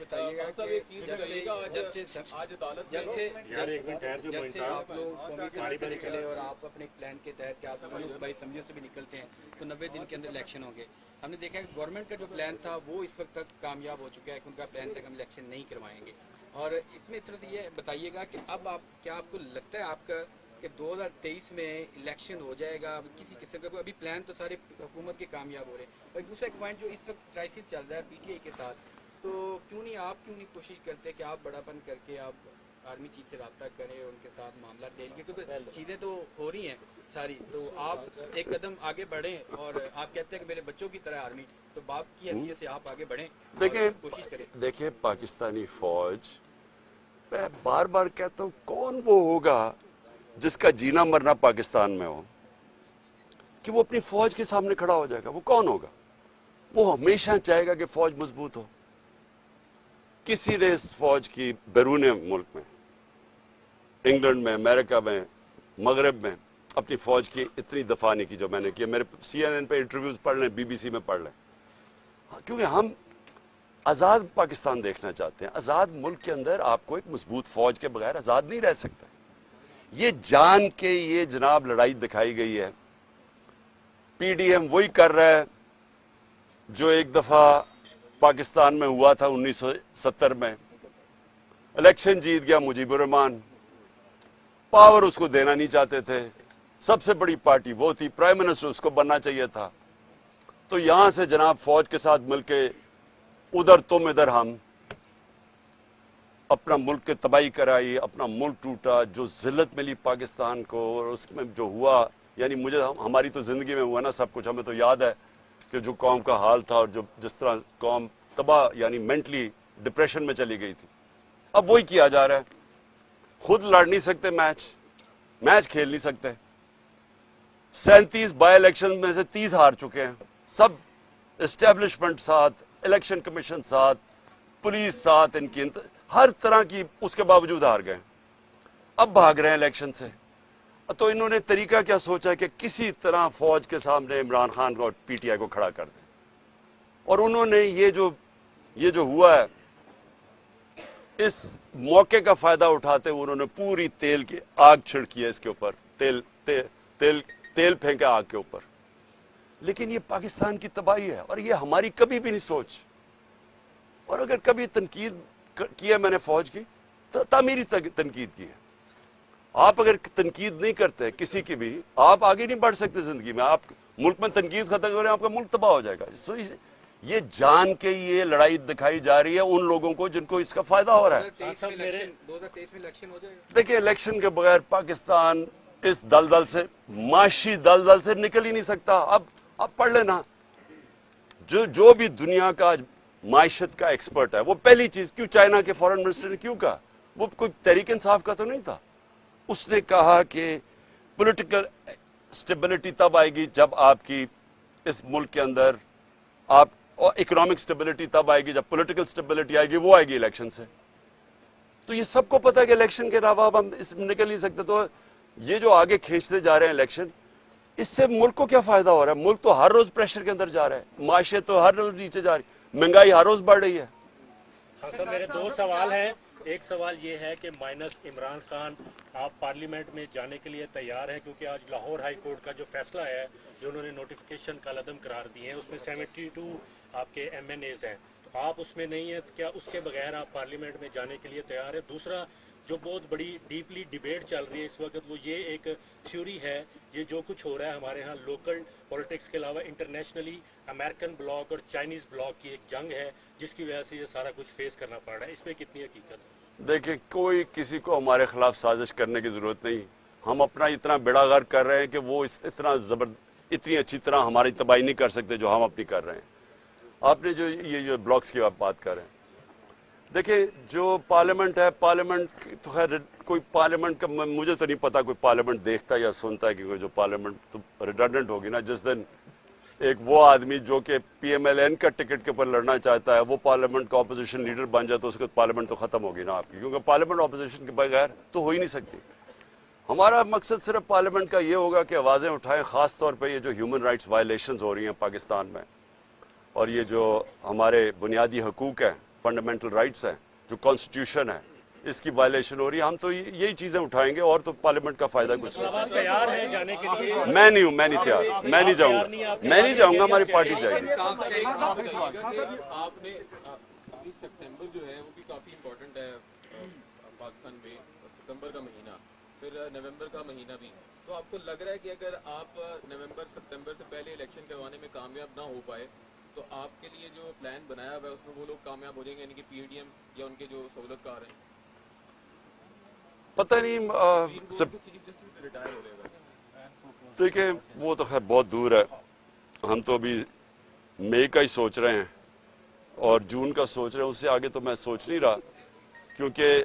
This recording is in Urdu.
بتائیے گا کہ جب سے آپ لوگ قومی اسمبلی سے نکلے اور آپ اپنے پلان کے تحت کہ آپ صوبائی اسمبلیوں سے بھی نکلتے ہیں تو 90 دن کے اندر الیکشن ہوں گے. ہم نے دیکھا کہ گورنمنٹ کا جو پلان تھا وہ اس وقت تک کامیاب ہو چکا ہے کہ ان کا پلان تک ہم الیکشن نہیں کروائیں گے. اور اس میں اس طرح سے یہ بتائیے گا کہ اب آپ کیا آپ کو لگتا ہے آپ کا کہ 2023 میں الیکشن ہو جائے گا کسی قسم کا؟ ابھی پلان تو سارے حکومت کے کامیاب ہو رہے ہیں. اور دوسرا ایک پوائنٹ جو اس وقت کرائسس چل رہا ہے پی ٹی آئی کے ساتھ, تو کیوں نہیں کوشش کرتے کہ آپ بڑا پن کر کے آپ آرمی چیف سے رابطہ کریں اور ان کے ساتھ معاملات لے لیں, کیونکہ چیزیں تو ہو رہی ہیں ساری, تو آپ ایک قدم آگے بڑھیں. اور آپ کہتے ہیں کہ میرے بچوں کی طرح آرمی, تو باپ کی حیثیت سے آپ آگے بڑھیں, کوشش کریں. دیکھیں پاکستانی فوج, میں بار بار کہتا ہوں کون وہ ہوگا جس کا جینا مرنا پاکستان میں ہو کہ وہ اپنی فوج کے سامنے کھڑا ہو جائے گا؟ وہ کون ہوگا؟ وہ ہمیشہ چاہے گا کہ فوج مضبوط ہو. کسی نے اس فوج کی بیرون ملک میں, انگلینڈ میں, امریکہ میں, مغرب میں اپنی فوج کی اتنی دفاع نہیں کی جو میں نے کی. میرے سی این این پہ انٹرویوز پڑھ لیں, بی بی سی میں پڑھ لیں, کیونکہ ہم آزاد پاکستان دیکھنا چاہتے ہیں. آزاد ملک کے اندر آپ کو ایک مضبوط فوج کے بغیر آزاد نہیں رہ سکتا. یہ جان کے یہ جناب لڑائی دکھائی گئی ہے. پی ڈی ایم وہی کر رہا ہے جو ایک دفعہ پاکستان میں ہوا تھا 1970 میں. الیکشن جیت گیا مجیب الرحمان, پاور اس کو دینا نہیں چاہتے تھے, سب سے بڑی پارٹی وہ تھی, پرائم منسٹر اس کو بننا چاہیے تھا. تو یہاں سے جناب فوج کے ساتھ مل کے ادھر تم ادھر ہم, اپنا ملک کی تباہی کرائی, اپنا ملک ٹوٹا. جو ذلت ملی پاکستان کو اور اس میں جو ہوا, یعنی مجھے ہماری تو زندگی میں ہوا نا سب کچھ, ہمیں تو یاد ہے کہ جو قوم کا حال تھا اور جس طرح قوم تباہ یعنی مینٹلی ڈپریشن میں چلی گئی تھی. اب وہی کیا جا رہا ہے. خود لڑ نہیں سکتے میچ کھیل نہیں سکتے. 37 بائی الیکشن میں سے 30 ہار چکے ہیں. سب اسٹیبلشمنٹ ساتھ, الیکشن کمیشن ساتھ, پولیس ساتھ, ان کی ہر طرح کی, اس کے باوجود ہار گئے. اب بھاگ رہے ہیں الیکشن سے. تو انہوں نے طریقہ کیا سوچا کہ کسی طرح فوج کے سامنے عمران خان کو اور پی ٹی آئی کو کھڑا کر دیں. اور انہوں نے یہ جو ہوا ہے, اس موقع کا فائدہ اٹھاتے ہوئے انہوں نے پوری تیل کی آگ چھڑکی ہے اس کے اوپر, تیل پھینکا آگ کے اوپر. لیکن یہ پاکستان کی تباہی ہے اور یہ ہماری کبھی بھی نہیں سوچ. اور اگر کبھی تنقید کی ہے میں نے فوج کی تو تعمیری تنقید کی ہے. آپ اگر تنقید نہیں کرتے کسی کی بھی, آپ آگے نہیں بڑھ سکتے زندگی میں. آپ ملک میں تنقید ختم کریں, آپ کا ملک تباہ ہو جائے گا. یہ جان کے یہ لڑائی دکھائی جا رہی ہے ان لوگوں کو جن کو اس کا فائدہ ہو رہا ہے. 2023 میں الیکشن ہو جائے گا. دیکھیں الیکشن کے بغیر پاکستان اس دلدل سے, معاشی دلدل سے نکل ہی نہیں سکتا. اب پڑھ لینا, جو بھی دنیا کا معیشت کا ایکسپرٹ ہے, وہ پہلی چیز کیوں چائنا کے فارن منسٹر نے کیوں کہا, وہ کوئی تحریک انصاف کا تو نہیں تھا. اس نے کہا کہ پولیٹیکل سٹیبلٹی تب آئے گی جب آپ کی اس ملک کے اندر اور اکنامک سٹیبلٹی تب آئے گی جب پولیٹیکل سٹیبلٹی آئے گی, وہ آئے گی الیکشن سے. تو یہ سب کو پتا ہے کہ الیکشن کے علاوہ اب ہم اس میں نکل نہیں سکتے. تو یہ جو آگے کھینچتے جا رہے ہیں الیکشن, اس سے ملک کو کیا فائدہ ہو رہا ہے؟ ملک تو ہر روز پریشر کے اندر جا رہا ہے, معاشیت تو ہر روز نیچے جا رہی ہے, مہنگائی ہر روز بڑھ رہی ہے. ہاں سر, میرے 2 سوال ہیں. ایک سوال یہ ہے کہ مائنس عمران خان آپ پارلیمنٹ میں جانے کے لیے تیار ہیں؟ کیونکہ آج لاہور ہائی کورٹ کا جو فیصلہ ہے, جو انہوں نے نوٹیفیکیشن کا عدم قرار دیے ہیں, اس میں 72 آپ کے ایم این ایز ہیں, تو آپ اس میں نہیں ہیں. کیا اس کے بغیر آپ پارلیمنٹ میں جانے کے لیے تیار ہیں؟ دوسرا جو بہت بڑی ڈیپلی ڈیبیٹ چل رہی ہے اس وقت, وہ یہ ایک تھیوری ہے, یہ جو کچھ ہو رہا ہے ہمارے ہاں لوکل پولیٹکس کے علاوہ انٹرنیشنلی امریکن بلاک اور چائنیز بلاک کی ایک جنگ ہے, جس کی وجہ سے یہ سارا کچھ فیس کرنا پڑ رہا ہے. اس میں کتنی حقیقت ہے؟ دیکھیں, کوئی کسی کو ہمارے خلاف سازش کرنے کی ضرورت نہیں. ہم اپنا اتنا بیڑا غرق کر رہے ہیں کہ وہ اتنی اچھی طرح ہماری تباہی نہیں کر سکتے جو ہم اپنی کر رہے ہیں. آپ نے جو بلاکس کی بات کر رہے ہیں, دیکھیں جو پارلیمنٹ ہے, پارلیمنٹ تو خیر کوئی پارلیمنٹ کا مجھے تو نہیں پتا کوئی پارلیمنٹ دیکھتا ہے یا سنتا ہے, کیونکہ جو پارلیمنٹ تو ریڈنڈنٹ ہوگی نا. جس دن ایک وہ آدمی جو کہ پی ایم ایل این کا ٹکٹ کے اوپر لڑنا چاہتا ہے وہ پارلیمنٹ کا اپوزیشن لیڈر بن جائے تو اس کے پارلیمنٹ تو ختم ہوگی نا آپ کی, کیونکہ پارلیمنٹ اپوزیشن کے بغیر تو ہو ہی نہیں سکتی. ہمارا مقصد صرف پارلیمنٹ کا یہ ہوگا کہ آوازیں اٹھائیں, خاص طور پہ یہ جو ہیومن رائٹس وائلیشنز ہو رہی ہیں پاکستان میں, اور یہ جو ہمارے بنیادی حقوق ہیں، فنڈامنٹل رائٹس ہیں، جو کانسٹیٹیوشن ہے، اس کی وائلیشن ہو رہی ہے. ہم تو یہی چیزیں اٹھائیں گے، اور تو پارلیمنٹ کا فائدہ کچھ نہیں. آپ تیار ہیں جانے کے لیے؟ میں نہیں ہوں، میں نہیں تیار، میں نہیں جاؤں گا، میں نہیں جاؤں گا، ہماری پارٹی جائے گی. آپ نے ابھی سپتمبر جو ہے وہ بھی کافی امپورٹنٹ ہے پاکستان میں، ستمبر کا مہینہ، پھر نومبر کا مہینہ بھی. تو آپ کو لگ رہا ہے کہ اگر آپ نومبر ستمبر سے پہلے الیکشن کروانے میں کامیاب نہ ہو پائے تو آپ کے لیے جو پلان بنایا ہوا ہے اس میں وہ لوگ کامیاب ہو جائیں گے، یعنی کہ پی ڈی ایم یا ان کے جو سہولت کار ہیں؟ پتہ نہیں ریٹائر ہو رہے ہیں. دیکھیں وہ تو خیر بہت دور ہے. ہم تو ابھی مئی کا ہی سوچ رہے ہیں اور جون کا سوچ رہے ہیں، اس سے آگے تو میں سوچ نہیں رہا، کیونکہ